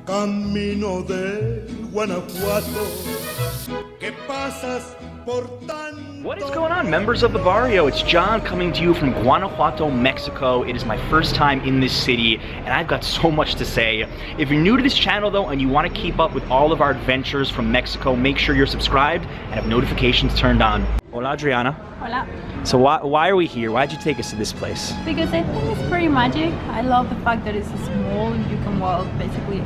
Camino de Guanajuato, que pasas por tan. What is going on, members of the barrio? It's John coming to you from Guanajuato, Mexico. It is my first time in this city, and I've got so much to say. If you're new to this channel though, and you want to keep up with all of our adventures from Mexico, make sure you're subscribed and have notifications turned on. Hola, Adriana. Hola. So why are we here? Why'd you take us to this place? Because I think it's pretty magic. I love the fact that it's small and you can walk basically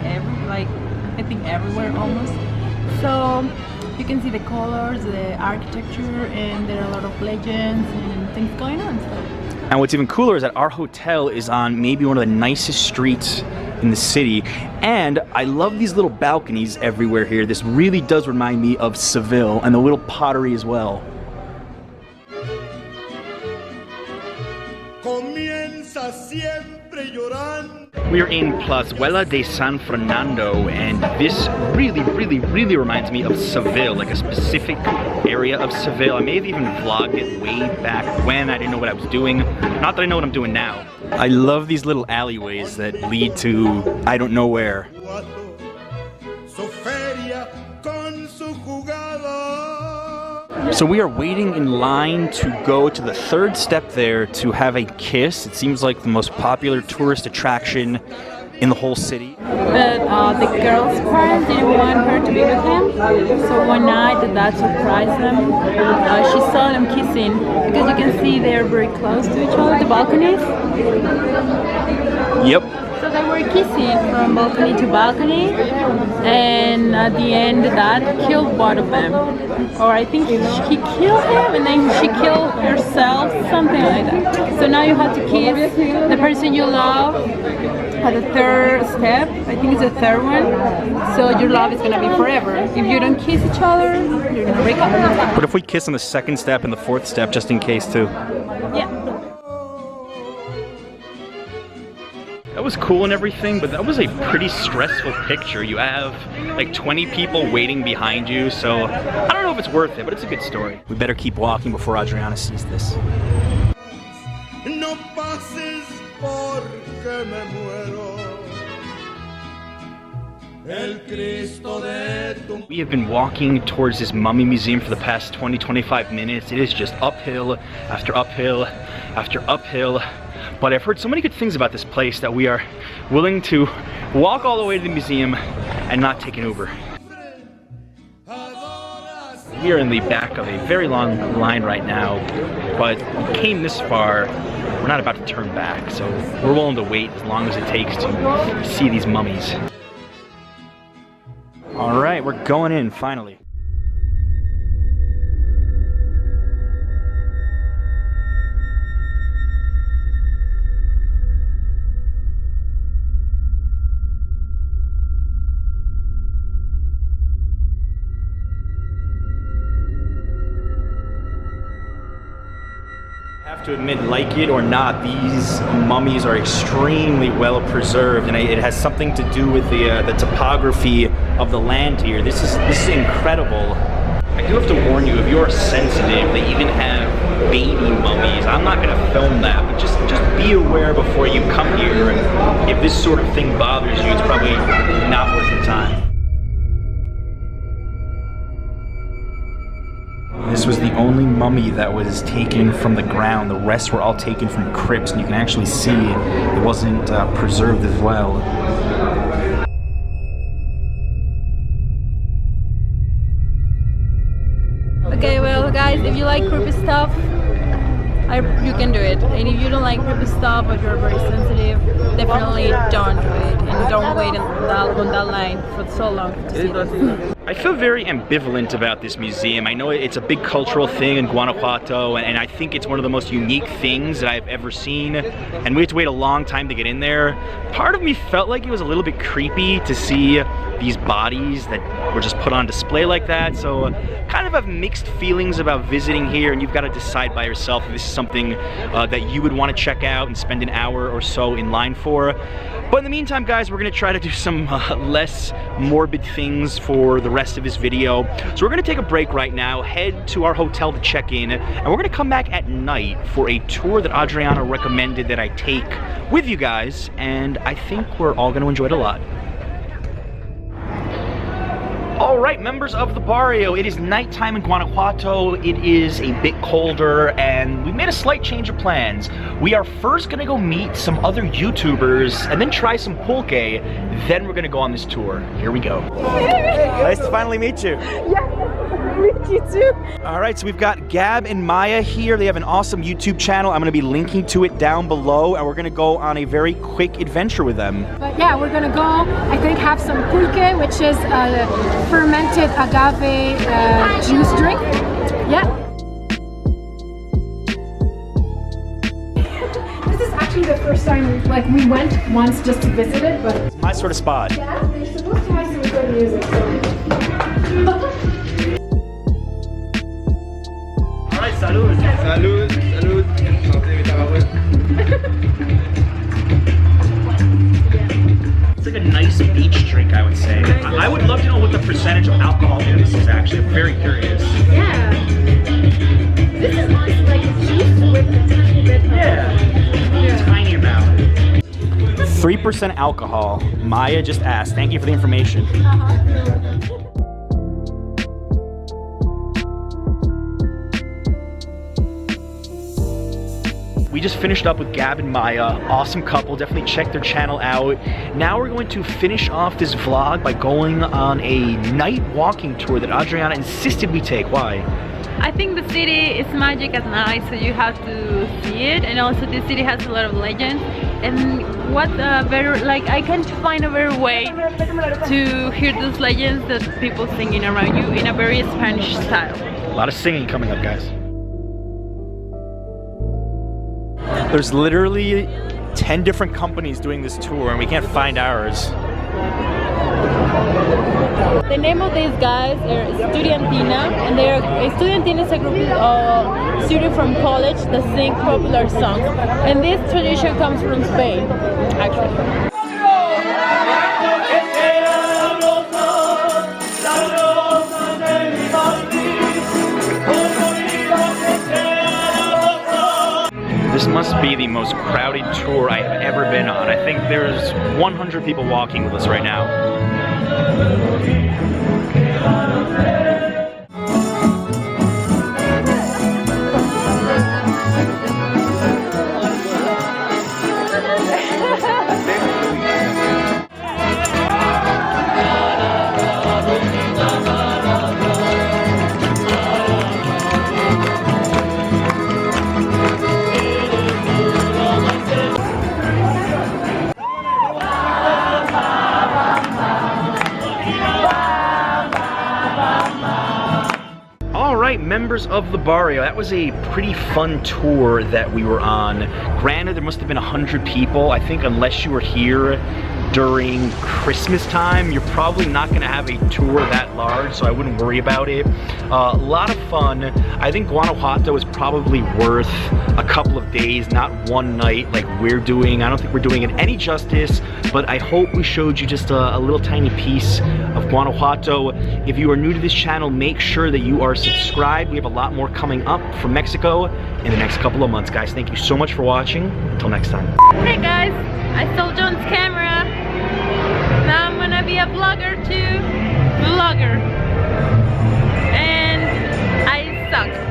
everywhere almost. So you can see the colors, the architecture, and there are a lot of legends and things going on. So. And what's even cooler is that our hotel is on maybe one of the nicest streets in the city, and I love these little balconies everywhere here. This really does remind me of Seville, and the little pottery as well. Comienza siempre llorando. We are in Plazuela de San Fernando, and this really reminds me of Seville, like a specific area of Seville. I may have even vlogged it way back when I didn't know what I was doing. Not that I know what I'm doing now. I love these little alleyways that lead to I don't know where. So we are waiting in line to go to the third step there to have a kiss. It seems like the most popular tourist attraction in the whole city. But the girl's parents didn't want her to be with him, so one night the dad surprised them. She saw them kissing because you can see they're very close to each other, the balconies. Yep. So they were kissing from balcony to balcony, and at the end the dad killed one of them. Or I think he killed him and then she killed herself, something like that. So now you have to kiss the person you love at the third step. I think it's the third one. So your love is gonna be forever. If you don't kiss each other, you're gonna break up. What if we kiss on the second step and the fourth step just in case too? Yeah. That was cool and everything, but that was a pretty stressful picture. You have like 20 people waiting behind you, so I don't know if it's worth it, but it's a good story. We better keep walking before Adriana sees this. No pases porque me muero. El Cristo de tu... We have been walking towards this mummy museum for the past 20-25 minutes. It is just uphill after uphill after uphill. But I've heard so many good things about this place that we are willing to walk all the way to the museum and not take an Uber. We are in the back of a very long line right now, but we came this far. We're not about to turn back, so we're willing to wait as long as it takes to see these mummies. All right, we're going in finally. I have to admit, like it or not, these mummies are extremely well preserved, and it has something to do with the topography of the land here. This is incredible. I do have to warn you, if you're sensitive, they even have baby mummies. I'm not going to film that, but just be aware before you come here. And if this sort of thing bothers you, it's probably not worth the time. This was the only mummy that was taken from the ground. The rest were all taken from crypts, and you can actually see it wasn't preserved as well. Okay, well guys, if you like creepy stuff, you can do it. And if you don't like creepy stuff but you're very sensitive, definitely don't do it. And don't wait on that line for so long to see this. I feel very ambivalent about this museum. I know it's a big cultural thing in Guanajuato, and I think it's one of the most unique things that I've ever seen, and we had to wait a long time to get in there. Part of me felt like it was a little bit creepy to see these bodies that were just put on display like that, so kind of have mixed feelings about visiting here, and you've got to decide by yourself if this is something that you would want to check out and spend an hour or so in line for. But in the meantime, guys, we're going to try to do some less morbid things for the rest of this video. So we're going to take a break right now, head to our hotel to check in, and we're going to come back at night for a tour that Adriana recommended that I take with you guys, and I think we're all going to enjoy it a lot. All right, members of the barrio, it is nighttime in Guanajuato. It is a bit colder, and we made a slight change of plans. We are first gonna go meet some other YouTubers, and then try some pulque. Then we're gonna go on this tour. Here we go. Nice to finally meet you. Meet you too. All right, so we've got Gab and Maya here. They have an awesome YouTube channel. I'm gonna be linking to it down below, and we're gonna go on a very quick adventure with them. But yeah, we're gonna go, I think, have some pulque, which is a fermented agave juice drink. Yeah. This is actually the first time, like, we went once just to visit it, but... It's my sort of spot. Yeah, they're supposed to have some good music, so... Salud. Salud. Salud. It's like a nice beach drink, I would say. I would love to know what the percentage of alcohol in this is, actually. I'm very curious. Yeah. This is honestly like a juice with a tiny bit of... Tiny amount. 3% alcohol. Maya just asked. Thank you for the information. We just finished up with Gab and Maya, awesome couple, definitely check their channel out. Now we're going to finish off this vlog by going on a night walking tour that Adriana insisted we take. Why? I think the city is magic at night, so you have to see it, and also the city has a lot of legends. And what a better, like, I can't find a better way to hear those legends that people singing around you in a very Spanish style. A lot of singing coming up, guys. There's literally 10 different companies doing this tour, and we can't find ours. The name of these guys is Estudiantina, and Estudiantina is a group of students from college that sing popular songs. And this tradition comes from Spain, actually. This must be the most crowded tour I have ever been on. I think there's 100 people walking with us right now. Members of the barrio, that was a pretty fun tour that we were on. Granted, there must have been 100 people. I think unless you were here during Christmas time, you're probably not going to have a tour that large, so I wouldn't worry about it. A lot of fun. I think Guanajuato is probably worth a couple of days, not one night like we're doing. I don't think we're doing it any justice, but I hope we showed you just a little tiny piece of Guanajuato. If you are new to this channel, make sure that you are subscribed. We have a lot more coming up from Mexico in the next couple of months, guys. Thank you so much for watching. Until next time. Hey guys, I stole John's camera. Now I'm gonna be a vlogger too. Vlogger. And I suck.